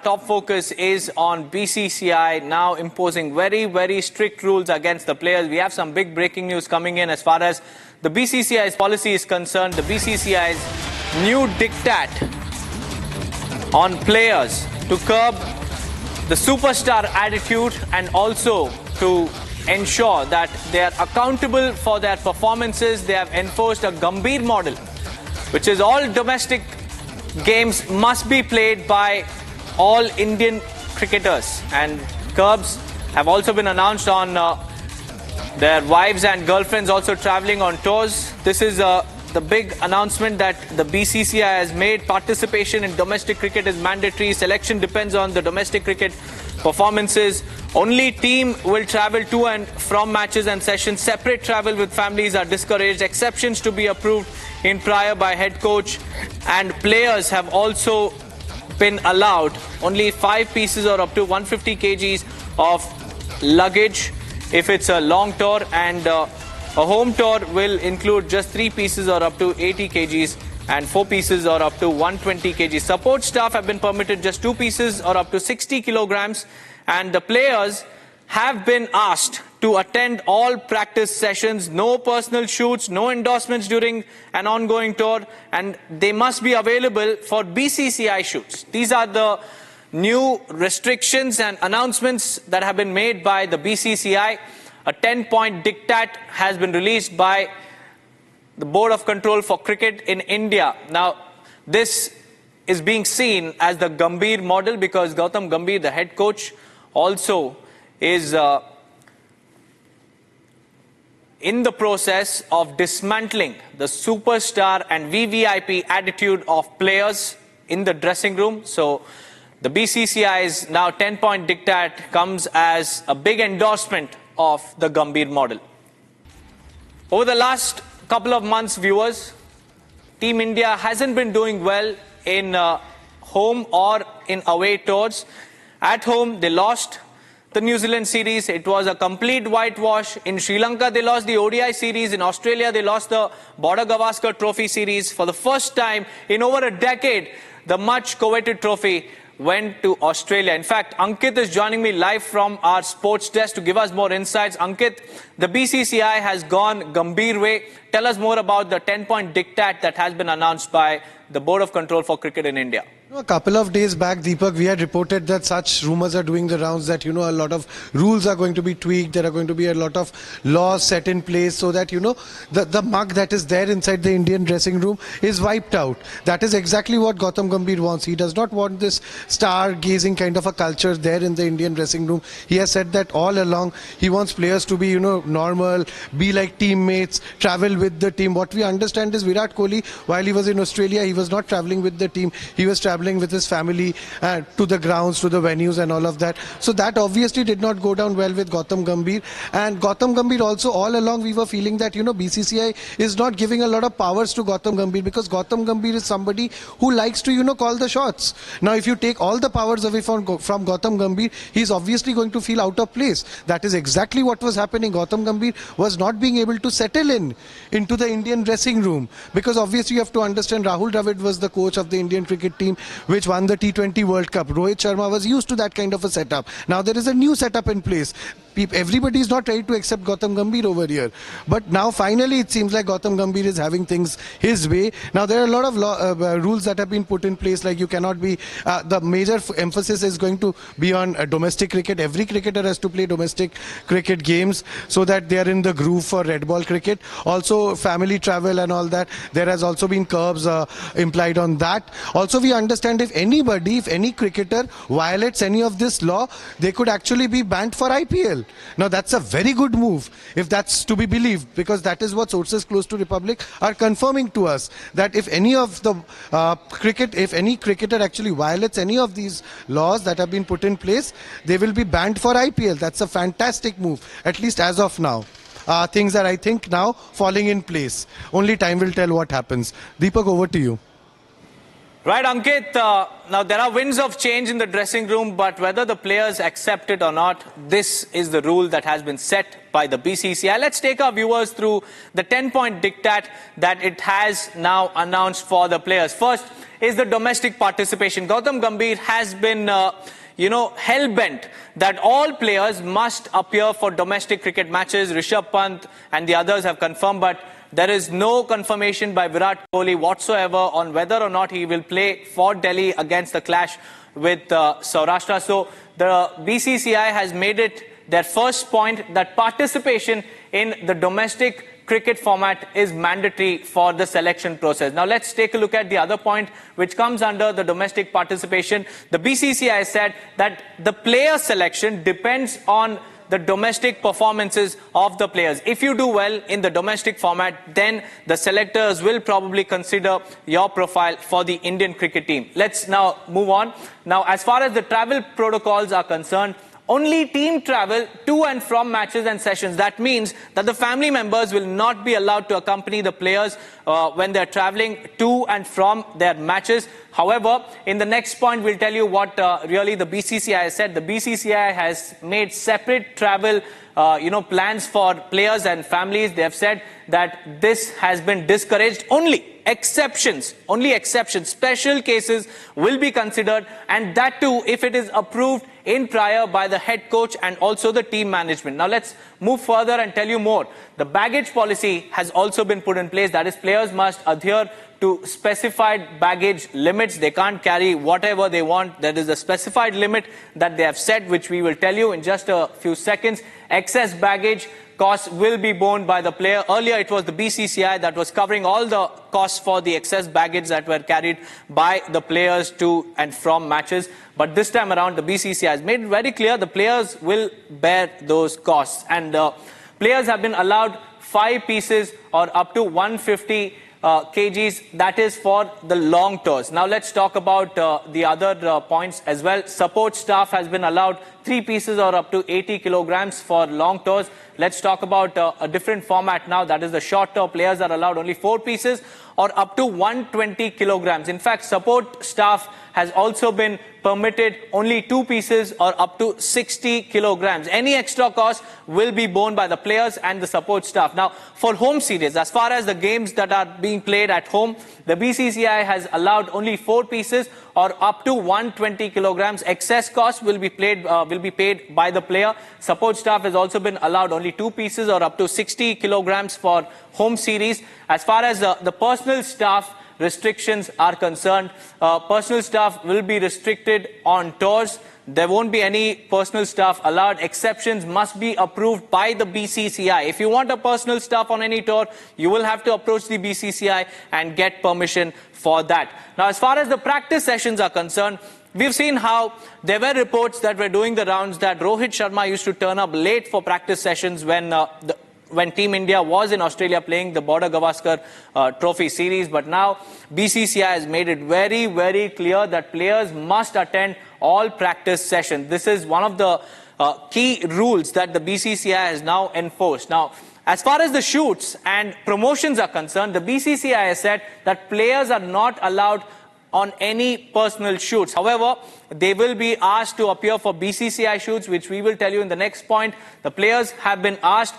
top focus is on BCCI now imposing very strict rules against the players. We have some big breaking news coming in as far as the BCCI's policy is concerned. The BCCI's new diktat on players to curb the superstar attitude and also to ensure that they are accountable for their performances. They have enforced a Gambhir model, which is all domestic games must be played by all Indian cricketers, and curbs have also been announced on their wives and girlfriends also travelling on tours. This is the big announcement that the BCCI has made. Participation in domestic cricket is mandatory. Selection depends on the domestic cricket performances. Only team will travel to and from matches and sessions. Separate travel with families are discouraged. Exceptions to be approved in prior by head coach, and players have also been allowed only 5 pieces or up to 150 kgs of luggage if it's a long tour, and a home tour will include just 3 pieces or up to 80 kgs and 4 pieces or up to 120 kgs. Support staff have been permitted just 2 pieces or up to 60 kilograms, and the players have been asked to attend all practice sessions, no personal shoots, no endorsements during an ongoing tour, and they must be available for BCCI shoots. These are the new restrictions and announcements that have been made by the BCCI. A 10-point diktat has been released by the Board of Control for Cricket in India. Now, this is being seen as the Gambhir model because Gautam Gambhir, the head coach, also is in the process of dismantling the superstar and VVIP attitude of players in the dressing room. So the BCCI's now 10-point diktat comes as a big endorsement of the Gambhir model. Over the last couple of months, viewers, Team India hasn't been doing well in home or in away tours. At home, they lost the New Zealand series. It was a complete whitewash. In Sri Lanka, they lost the ODI series. In Australia, they lost the Border Gavaskar Trophy series. For the first time in over a decade, the much coveted trophy went to Australia. In fact, Ankit is joining me live from our sports desk to give us more insights. Ankit, the BCCI has gone Gambhir way. Tell us more about the 10-point diktat that has been announced by the Board of Control for Cricket in India. A couple of days back, Deepak, we had reported that such rumors are doing the rounds that, a lot of rules are going to be tweaked. There are going to be a lot of laws set in place so that, the mug that is there inside the Indian dressing room is wiped out. That is exactly what Gautam Gambhir wants. He does not want this star-gazing kind of a culture there in the Indian dressing room. He has said that all along. He wants players to be, normal, be like teammates, travel with the team. What we understand is Virat Kohli, while he was in Australia, he was not traveling with the team. He was traveling with his family to the grounds, to the venues and all of that. So that obviously did not go down well with Gautam Gambhir. And Gautam Gambhir also, all along we were feeling that, BCCI is not giving a lot of powers to Gautam Gambhir because Gautam Gambhir is somebody who likes to, call the shots. Now, if you take all the powers away from Gautam Gambhir, he's obviously going to feel out of place. That is exactly what was happening. Gautam Gambhir was not being able to settle into the Indian dressing room because obviously you have to understand Rahul Dravid was the coach of the Indian cricket team which won the T20 World Cup. Rohit Sharma was used to that kind of a setup. Now there is a new setup in place. Everybody is not ready to accept Gautam Gambhir over here. But now finally it seems like Gautam Gambhir is having things his way. Now there are a lot of rules that have been put in place, like you cannot be, the major emphasis is going to be on domestic cricket. Every cricketer has to play domestic cricket games so that they are in the groove for red ball cricket. Also family travel and all that. There has also been curbs implied on that. Also we understand if any cricketer violates any of this law, they could actually be banned for IPL. Now that's a very good move if that's to be believed, because that is what sources close to Republic are confirming to us, that if any of the if any cricketer actually violates any of these laws that have been put in place, they will be banned for IPL. That's a fantastic move, at least as of now. Things are, I think, now falling in place. Only time will tell what happens. Deepak, over to you. Right, Ankit. Now, there are winds of change in the dressing room, but whether the players accept it or not, this is the rule that has been set by the BCCI. Let's take our viewers through the 10-point diktat that it has now announced for the players. First is the domestic participation. Gautam Gambhir has been hell-bent that all players must appear for domestic cricket matches. Rishabh Pant and the others have confirmed, but there is no confirmation by Virat Kohli whatsoever on whether or not he will play for Delhi against the clash with Saurashtra. So the BCCI has made it their first point that participation in the domestic cricket format is mandatory for the selection process. Now let's take a look at the other point which comes under the domestic participation. The BCCI said that the player selection depends on the domestic performances of the players. If you do well in the domestic format, then the selectors will probably consider your profile for the Indian cricket team. Let's now move on. Now, as far as the travel protocols are concerned, only team travel to and from matches and sessions. That means that the family members will not be allowed to accompany the players when they're traveling to and from their matches. However, in the next point, we'll tell you what really the BCCI has said. The BCCI has made separate travel plans for players and families. They have said that this has been discouraged. Only exceptions, special cases will be considered, and that too if it is approved in prior by the head coach and also the team management. Now let's move further and tell you more. The baggage policy has also been put in place. That is, players must adhere to specified baggage limits. They can't carry whatever they want. There is a specified limit that they have set, which we will tell you in just a few seconds. Excess baggage costs will be borne by the player. Earlier, it was the BCCI that was covering all the costs for the excess baggage that were carried by the players to and from matches. But this time around, the BCCI has made it very clear the players will bear those costs. And players have been allowed 5 pieces or up to 150 kgs, that is for the long tours. Now let's talk about the other points as well. Support staff has been allowed 3 pieces or up to 80 kilograms for long tours. Let's talk about a different format now, that is the short tour. Players are allowed only 4 pieces or up to 120 kilograms. In fact, support staff has also been permitted only 2 pieces or up to 60 kilograms. Any extra cost will be borne by the players and the support staff. Now, for home series, as far as the games that are being played at home, the BCCI has allowed only 4 pieces or up to 120 kilograms. Excess cost will be paid by the player. Support staff has also been allowed only 2 pieces or up to 60 kilograms for home series. As far as the personal staff restrictions are concerned, personal staff will be restricted on tours. There won't be any personal staff allowed. Exceptions must be approved by the BCCI. If you want a personal staff on any tour, you will have to approach the BCCI and get permission for that. Now, as far as the practice sessions are concerned, we've seen how there were reports that were doing the rounds that Rohit Sharma used to turn up late for practice sessions when Team India was in Australia playing the Border Gavaskar Trophy series. But now BCCI has made it very, very clear that players must attend all practice sessions. This is one of the key rules that the BCCI has now enforced. Now, as far as the shoots and promotions are concerned, the BCCI has said that players are not allowed on any personal shoots. However, they will be asked to appear for BCCI shoots, which we will tell you in the next point. The players have been asked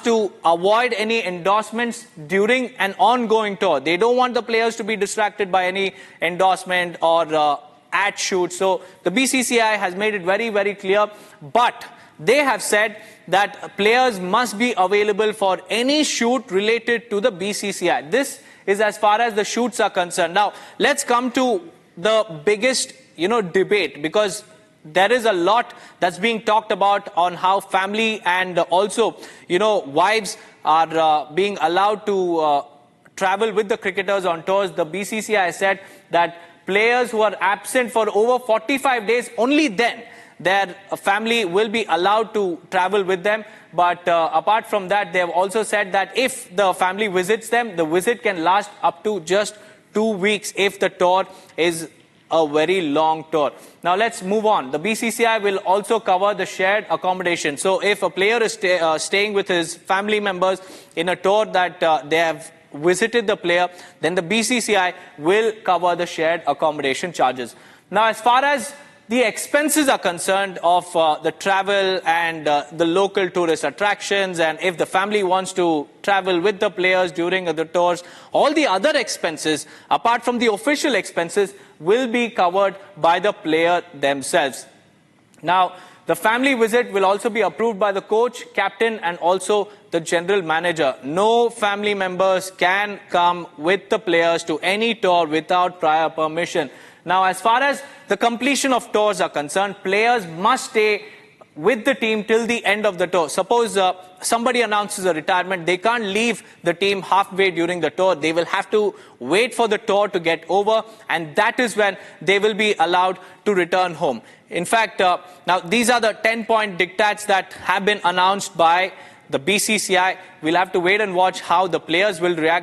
to avoid any endorsements during an ongoing tour. They don't want the players to be distracted by any endorsement or ad shoot. So the BCCI has made it very, very clear. But they have said that players must be available for any shoot related to the BCCI. This is as far as the shoots are concerned. Now, let's come to the biggest, debate, because there is a lot that's being talked about on how family and also, wives are being allowed to travel with the cricketers on tours. The BCCI has said that players who are absent for over 45 days, only then their family will be allowed to travel with them. But apart from that, they have also said that if the family visits them, the visit can last up to just 2 weeks if the tour is a very long tour. Now let's move on. The BCCI will also cover the shared accommodation. So if a player is staying with his family members in a tour that they have visited the player, then the BCCI will cover the shared accommodation charges. Now, as far as the expenses are concerned of the travel and the local tourist attractions, and if the family wants to travel with the players during the tours, all the other expenses, apart from the official expenses, will be covered by the player themselves. Now, the family visit will also be approved by the coach, captain, and also the general manager. No family members can come with the players to any tour without prior permission. Now, as far as the completion of tours are concerned, players must stay with the team till the end of the tour. Suppose somebody announces a retirement, they can't leave the team halfway during the tour. They will have to wait for the tour to get over, and that is when they will be allowed to return home. In fact, now these are the 10-point diktats that have been announced by the BCCI. We'll have to wait and watch how the players will react.